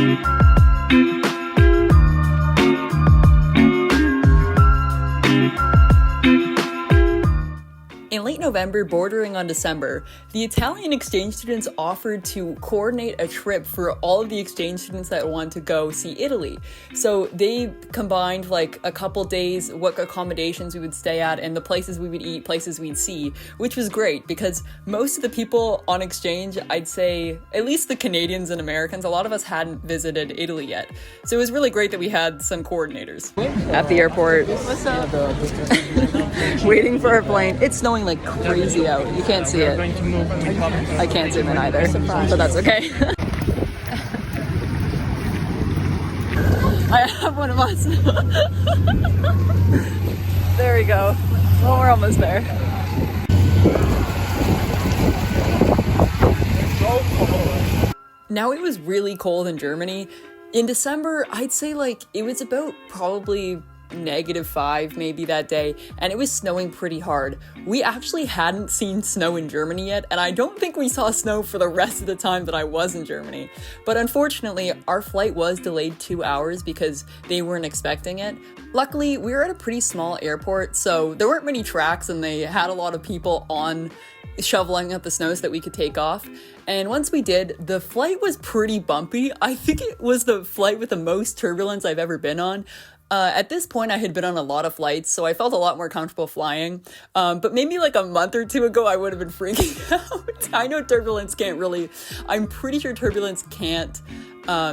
In late November, bordering on December, the Italian exchange students offered to coordinate a trip for all of the exchange students that want to go see Italy. So they combined like a couple days, what accommodations we would stay at, and the places we would eat, places we'd see, which was great because most of the people on exchange, I'd say, at least the Canadians and Americans, a lot of us hadn't visited Italy yet. So it was really great that we had some coordinators. At the airport. What's up? Waiting for a plane. It's snowing like crazy out. You can't see it. I can't zoom in either, but that's okay. I have one of us. There we go. Well, we're almost there. Now, it was really cold in Germany. In December, I'd say like it was about probably -5 maybe that day, and it was snowing pretty hard. We actually hadn't seen snow in Germany yet, and I don't think we saw snow for the rest of the time that I was in Germany. But unfortunately, our flight was delayed 2 hours because they weren't expecting it. Luckily, we were at a pretty small airport, so there weren't many tracks, and they had a lot of people on shoveling up the snow so that we could take off. And once we did, the flight was pretty bumpy. I think it was the flight with the most turbulence I've ever been on. At this point, I had been on a lot of flights, so I felt a lot more comfortable flying. But maybe like a month or two ago, I would have been freaking out. I know turbulence can't really, I'm pretty sure turbulence can't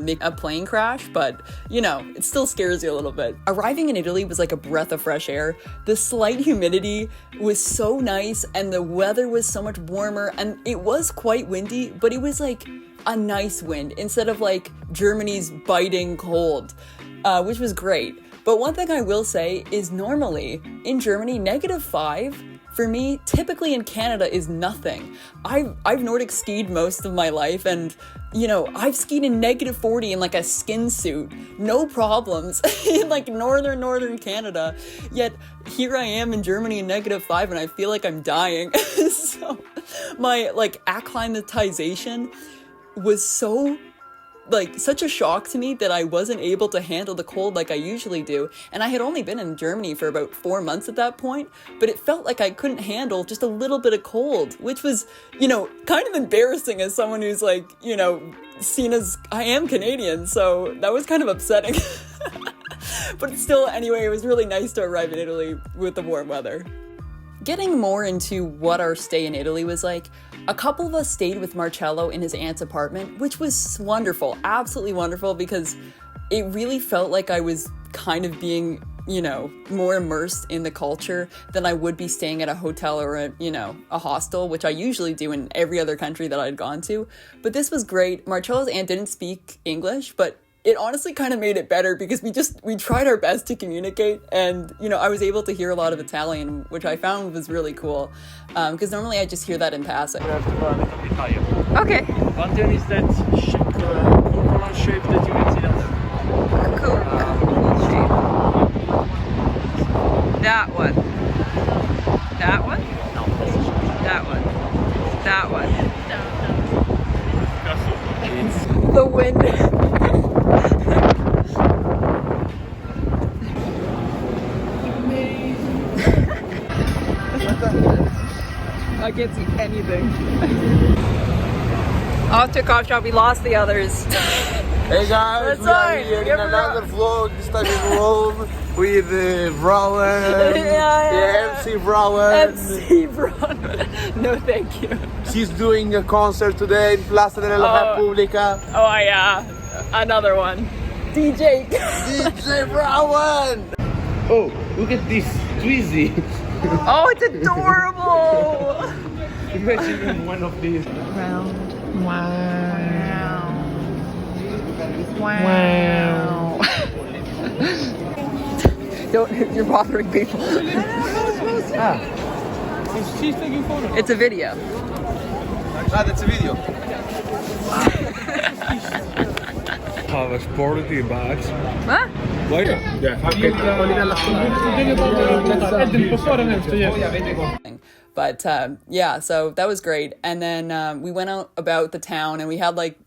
make a plane crash, but you know, it still scares you a little bit. Arriving in Italy was like a breath of fresh air. The slight humidity was so nice, and the weather was so much warmer, and it was quite windy, but it was like a nice wind instead of like Germany's biting cold, which was great. But one thing I will say is normally in Germany, -5 for me, typically in Canada, is nothing. I've Nordic skied most of my life, and you know, I've skied in -40 in like a skin suit, no problems, in like northern Canada. Yet here I am in Germany in -5, and I feel like I'm dying. So my like acclimatization was so like such a shock to me that I wasn't able to handle the cold like I usually do. And I had only been in Germany for about 4 months at that point, but it felt like I couldn't handle just a little bit of cold, which was, you know, kind of embarrassing as someone who's like, you know, seen as I am Canadian. So that was kind of upsetting. But still, anyway, it was really nice to arrive in Italy with the warm weather. Getting more into what our stay in Italy was like, a couple of us stayed with Marcello in his aunt's apartment, which was wonderful, absolutely wonderful, because it really felt like I was kind of being, you know, more immersed in the culture than I would be staying at a hotel or a hostel, which I usually do in every other country that I'd gone to. But this was great. Marcello's aunt didn't speak English, but it honestly kind of made it better because we tried our best to communicate, and you know, I was able to hear a lot of Italian, which I found was really cool, because normally I just hear that in passing. Okay. One thing is that coconut shape that you can see that. Coconut shape. That one. That one? No. That one. That one. It's the wind. I can't see anything. Off to a coffee shop, we lost the others. Hey guys, we are here in another vlog, this time in Rome with Brown, MC Brown. MC Brown. No, thank you. She's doing a concert today in Plaza della Repubblica. Oh yeah, another one. DJ. DJ Brown. oh, look at this Tweezy. Oh, it's adorable. Imagine one of these. Round. Wow. Wow. Don't, you're bothering people. She's taking photos. It's a video. That's a video. Have a sporty bags. Huh? Why not? But yeah, so that was great. And then we went out about the town, and we had like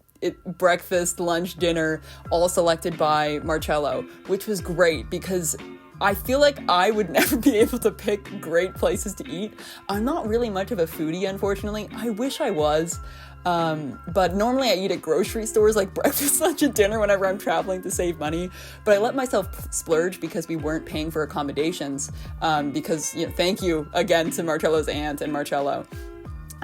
breakfast, lunch, dinner, all selected by Marcello, which was great because I feel like I would never be able to pick great places to eat. I'm not really much of a foodie, unfortunately. I wish I was. But normally I eat at grocery stores like breakfast, lunch, and dinner whenever I'm traveling to save money. But I let myself splurge because we weren't paying for accommodations. Because, thank you again to Marcello's aunt and Marcello.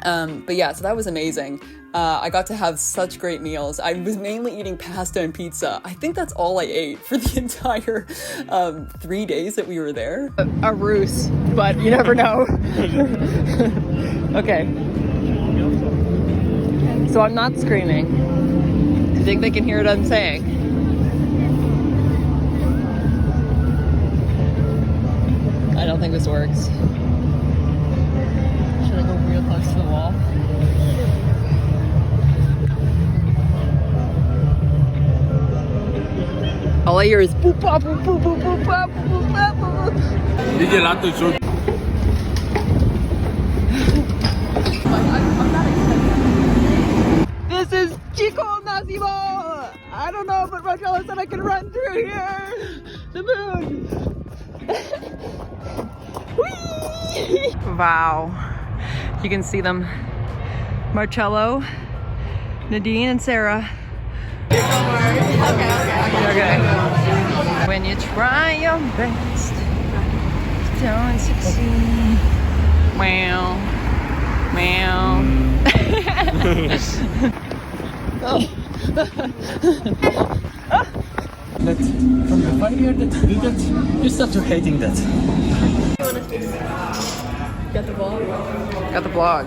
But yeah, so that was amazing. I got to have such great meals. I was mainly eating pasta and pizza. I think that's all I ate for the entire 3 days that we were there. A ruse, but you never know. Okay. So I'm not screaming. Do you think they can hear what I'm saying? I don't think this works. Should I go real close to the wall? All I hear is boop bop boop boop boop boop bop boop bop boop. This is Chico Nazimo! I don't know, but Marcello said I can run through here! The moon! Whee! Wow. You can see them. Marcello, Nadine, and Sarah. Okay. When you try your best, don't succeed. Meow. Meow. But from the 5 years that you do that, you start to hating that. Got the vlog? Got the vlog.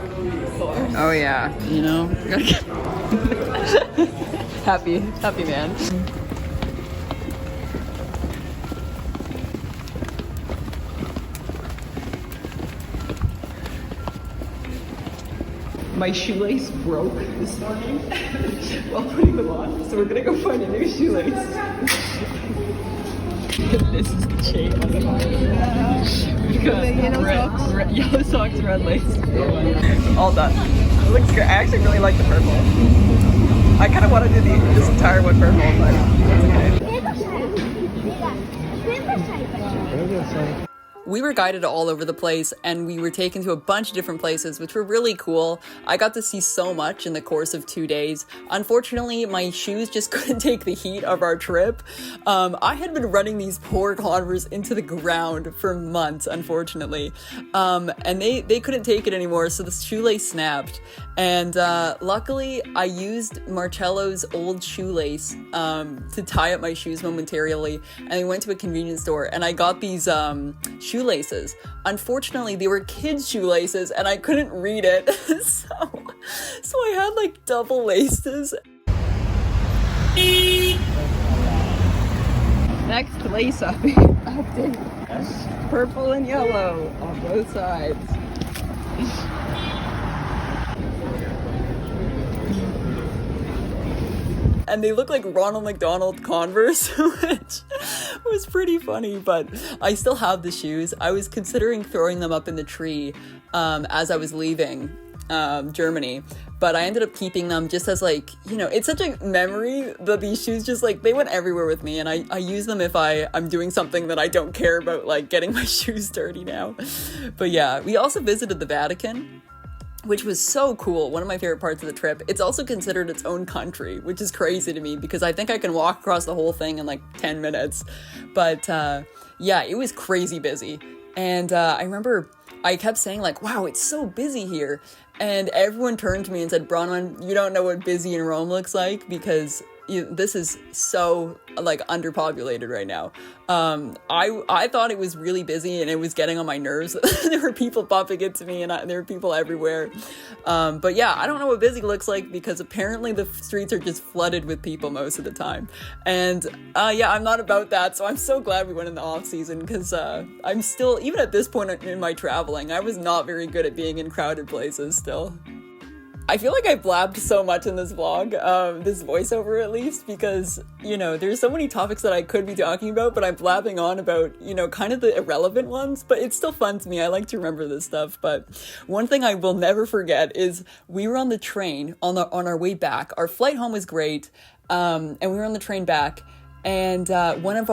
Oh yeah, happy man. My shoelace broke this morning while putting them on, so we're gonna go find a new shoelace. This is the chain on the bottom. We've got yellow socks, red lace. All done. It looks great. I actually really like the purple. I kind of want to do this entire one purple, but that's okay. We were guided all over the place, and we were taken to a bunch of different places, which were really cool. I got to see so much in the course of 2 days. Unfortunately, my shoes just couldn't take the heat of our trip. I had been running these poor Converse into the ground for months, unfortunately. And they couldn't take it anymore, so the shoelace snapped. And luckily, I used Marcello's old shoelace to tie up my shoes momentarily, and I went to a convenience store, and I got these shoelaces. Unfortunately, they were kids' shoelaces, and I couldn't read it, so I had like double laces. Next lace update. Purple and yellow on both sides. And they look like Ronald McDonald Converse, which was pretty funny, but I still have the shoes. I was considering throwing them up in the tree as I was leaving Germany, but I ended up keeping them just as it's such a memory that these shoes just they went everywhere with me, and I use them if I'm doing something that I don't care about, like getting my shoes dirty now. But yeah, we also visited the Vatican, which was so cool. One of my favorite parts of the trip. It's also considered its own country, which is crazy to me because I think I can walk across the whole thing in 10 minutes. But yeah, it was crazy busy. And I remember I kept saying wow, it's so busy here. And everyone turned to me and said, Bronwyn, you don't know what busy in Rome looks like because this is so underpopulated right now. I thought it was really busy and it was getting on my nerves. There were people bumping into me and there were people everywhere. But yeah, I don't know what busy looks like because apparently the streets are just flooded with people most of the time. And yeah, I'm not about that. So I'm so glad we went in the off season because I'm still, even at this point in my traveling, I was not very good at being in crowded places still. I feel like I blabbed so much in this vlog, this voiceover at least, because, you know, there's so many topics that I could be talking about, but I'm blabbing on about, you know, kind of the irrelevant ones, but it's still fun to me. I like to remember this stuff. But one thing I will never forget is we were on the train on our way back. Our flight home was great, and we were on the train back, and one of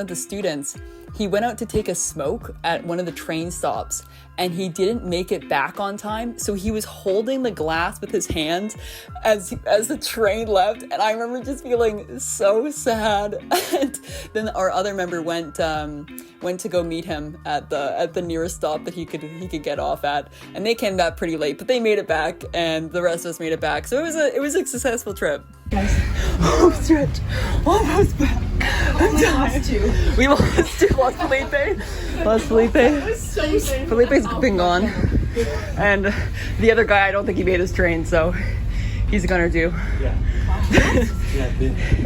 the students, he went out to take a smoke at one of the train stops, and he didn't make it back on time. So he was holding the glass with his hands as the train left. And I remember just feeling so sad. And then our other member went to go meet him at the nearest stop that he could get off at. And they came back pretty late, but they made it back, and the rest of us made it back. So it was a successful trip. Guys, home stretch, almost back. I'm tired. We lost Felipe. Felipe's been gone. And the other guy, I don't think he made his train, so he's gonna do. Yeah.